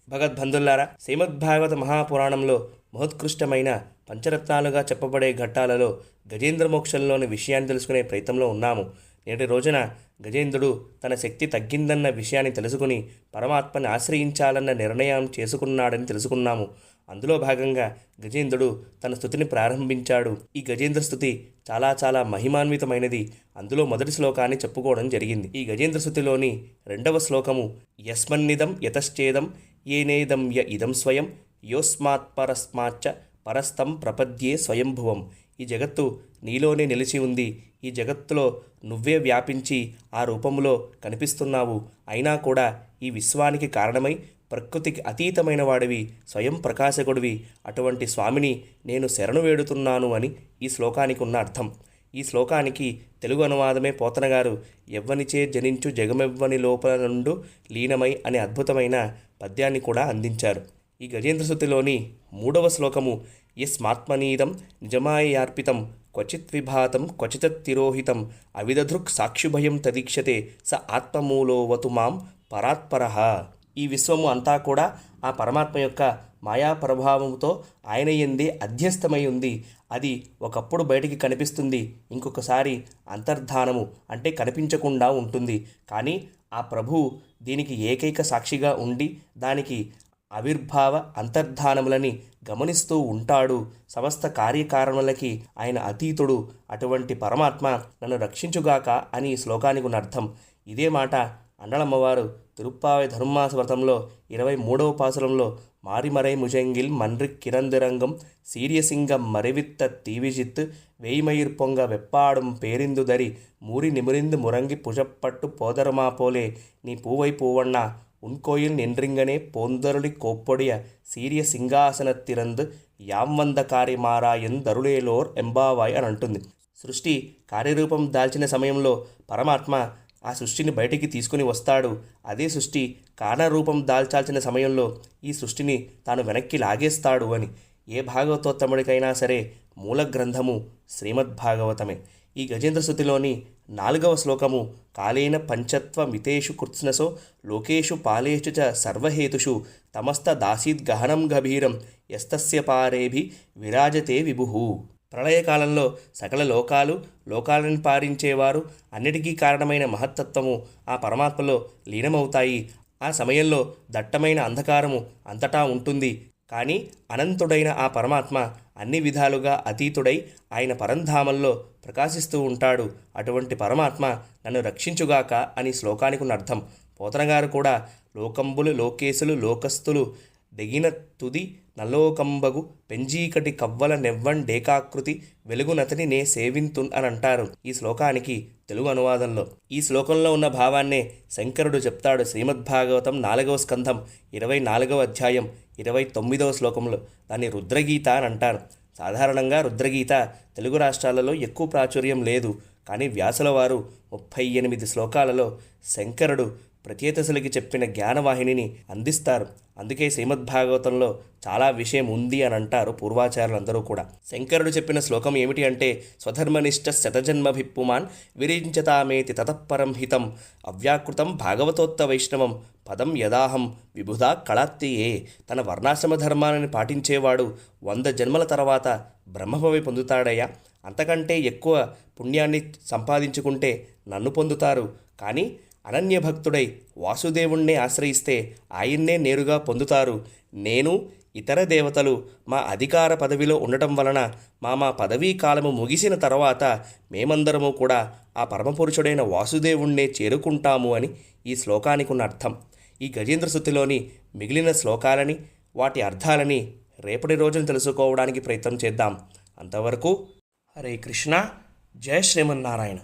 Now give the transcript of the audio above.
భగవద్బంధుల్లారా, శ్రీమద్భాగవత మహాపురాణంలో మహోత్కృష్టమైన పంచరత్నాలుగా చెప్పబడే ఘట్టాలలో గజేంద్ర మోక్షంలోని విషయాన్ని తెలుసుకునే ప్రయత్నంలో ఉన్నాము. నేటి రోజున గజేంద్రుడు తన శక్తి తగ్గిందన్న విషయాన్ని తెలుసుకుని పరమాత్మని ఆశ్రయించాలన్న నిర్ణయం చేసుకున్నాడని తెలుసుకున్నాము. అందులో భాగంగా గజేంద్రుడు తన స్తుతిని ప్రారంభించాడు. ఈ గజేంద్ర స్తుతి చాలా మహిమాన్వితమైనది. అందులో మొదటి శ్లోకాన్ని చెప్పుకోవడం జరిగింది. ఈ గజేంద్ర స్తుతిలోని రెండవ శ్లోకము యస్మన్నిదం యతశ్చేదం ఏనేదం య ఇదం స్వయం యోస్మాత్ పరస్మాచ్చ పరస్తం ప్రపద్యే స్వయంభువం. ఈ జగత్తు నీలోనే నిలిచి ఉంది. ఈ జగత్తులో నువ్వే వ్యాపించి ఆ రూపంలో కనిపిస్తున్నావు. అయినా కూడా ఈ విశ్వానికి కారణమై ప్రకృతికి అతీతమైన వాడివి, స్వయం ప్రకాశకుడివి. అటువంటి స్వామిని నేను శరణు వేడుతున్నాను అని ఈ శ్లోకానికి ఉన్న అర్థం. ఈ శ్లోకానికి తెలుగు అనువాదమే పోతనగారు ఎవ్వనిచే జనించు జగమెవ్వని లోపల నుండు లీనమై అనే అద్భుతమైన పద్యాన్ని కూడా అందించారు. ఈ గజేంద్ర స్తుతిలోని మూడవ శ్లోకము యస్మాత్మనీదం నిజమాయార్పితం క్వచిత్ విభాతం క్వచిత్ తిరోహితం అవిదధృక్ సాక్షిభయం తదీక్షతే స ఆత్మమూలోవతు మాం పరాత్పరః. ఈ విశ్వము అంతా కూడా ఆ పరమాత్మ యొక్క మాయా ప్రభావంతో ఆయన యందే అధ్యస్థమై ఉంది. అది ఒకప్పుడు బయటికి కనిపిస్తుంది, ఇంకొకసారి అంతర్ధానము అంటే కనిపించకుండా ఉంటుంది. కానీ ఆ ప్రభువు దీనికి ఏకైక సాక్షిగా ఉండి దానికి ఆవిర్భావ అంతర్ధానములని గమనిస్తూ ఉంటాడు. సమస్త కార్యకారణములకి ఆయన అతీతుడు. అటువంటి పరమాత్మ నన్ను రక్షించుగాక అని ఈ శ్లోకానికి ఉన్న అర్థం. ఇదే మాట అండళమ్మవారు తిరుప్పావై ధనుర్మాస వ్రతంలో 23వ పాసురంలో మారిమరై ముజంగిల్ మన్రి కిరందిరంగం సీరియసింగం మరెవిత్త తీవిజిత్ వేయిమయిర్ పొంగ వెప్పాడం పేరిందుదరి మూరి నిమురిందు మురంగి పుజప్పట్టు పోదరమాపోలే నీ పూవై పూవಣ್ణ ఉన్కోయిల్ నిండ్రింగనే పోందరుడి కోప్పొడియ సీరియ సింగాసనత్తిరంద్ యామ్వంద కార్యమారాయన్ దరుళేలోర్ ఎంబావాయ్ అని అంటుంది. సృష్టి కార్యరూపం దాల్చిన సమయంలో పరమాత్మ ఆ సృష్టిని బయటికి తీసుకుని వస్తాడు. అదే సృష్టి కారణరూపం దాల్చాల్సిన సమయంలో ఈ సృష్టిని తాను వెనక్కి లాగేస్తాడు అని. ఏ భాగవతోత్తముడికైనా సరే మూల గ్రంథము శ్రీమద్భాగవతమే. ఈ గజేంద్ర స్తుతిలోని 4వ శ్లోకము కాలేన పంచత్వ మితేషు కృత్స్నసో లోకేషు పాలేషు చ సర్వహేతుషు తమస్త దాసీద్ గహనం గభీరం యస్తస్య పారేభి విరాజతే విభుః. ప్రళయకాలంలో సకల లోకాలను పారించేవారు అన్నిటికీ కారణమైన మహత్తత్వము ఆ పరమాత్మలో లీనమవుతాయి. ఆ సమయంలో దట్టమైన అంధకారము అంతటా ఉంటుంది. కానీ అనంతుడైన ఆ పరమాత్మ అన్ని విధాలుగా అతీతుడై ఆయన పరంధామంలో ప్రకాశిస్తూ ఉంటాడు. అటువంటి పరమాత్మ నన్ను రక్షించుగాక అని శ్లోకానికి ఉన్న అర్థం. పోతనగారు కూడా లోకంబులు లోకేశులు లోకస్తులు దెగిన తుది నలోకంబగు పెంజీకటి కవ్వల నెవ్వన్ డేకాకృతి వెలుగునతని నే సేవింతున్ అని అంటారు ఈ శ్లోకానికి తెలుగు అనువాదంలో. ఈ శ్లోకంలో ఉన్న భావాన్నే శంకరుడు చెప్తాడు శ్రీమద్భాగవతం 4వ స్కంధం 24వ అధ్యాయం 29వ శ్లోకంలో. దాన్ని రుద్రగీత అని అంటారు. సాధారణంగా రుద్రగీత తెలుగు రాష్ట్రాలలో ఎక్కువ ప్రాచుర్యం లేదు. కానీ వ్యాసుల వారు 38 శ్లోకాలలో శంకరుడు ప్రచేతసులకి చెప్పిన జ్ఞానవాహినిని అందిస్తారు. అందుకే శ్రీమద్భాగవతంలో చాలా విషయం ఉంది అని అంటారు పూర్వాచారులందరూ కూడా. శంకరుడు చెప్పిన శ్లోకం ఏమిటి అంటే స్వధర్మనిష్ట శతజన్మభిప్పుమాన్ విరించతామేతి తతఃపరం హితం అవ్యాకృతం భాగవతోత్త వైష్ణవం పదం యదాహం విబుధా కళాత్తియే. తన వర్ణాశ్రమ ధర్మాలను పాటించేవాడు 100 జన్మల తర్వాత బ్రహ్మపదవి పొందుతాడయ్యా. అంతకంటే ఎక్కువ పుణ్యాన్ని సంపాదించుకుంటే నన్ను పొందుతారు. కానీ అనన్యభక్తుడై వాసుదేవుణ్ణే ఆశ్రయిస్తే ఆయన్నే నేరుగా పొందుతారు. నేను ఇతర దేవతలు మా అధికార పదవిలో ఉండటం వలన మా పదవీ కాలము ముగిసిన తర్వాత మేమందరము కూడా ఆ పరమపురుషుడైన వాసుదేవుణ్ణే చేరుకుంటాము అని ఈ శ్లోకానికి ఉన్న అర్థం. ఈ గజేంద్ర స్తుతిలోని మిగిలిన శ్లోకాలని వాటి అర్థాలని రేపటి రోజున తెలుసుకోవడానికి ప్రయత్నం చేద్దాం. అంతవరకు హరే కృష్ణ, జయ శ్రీమన్నారాయణ.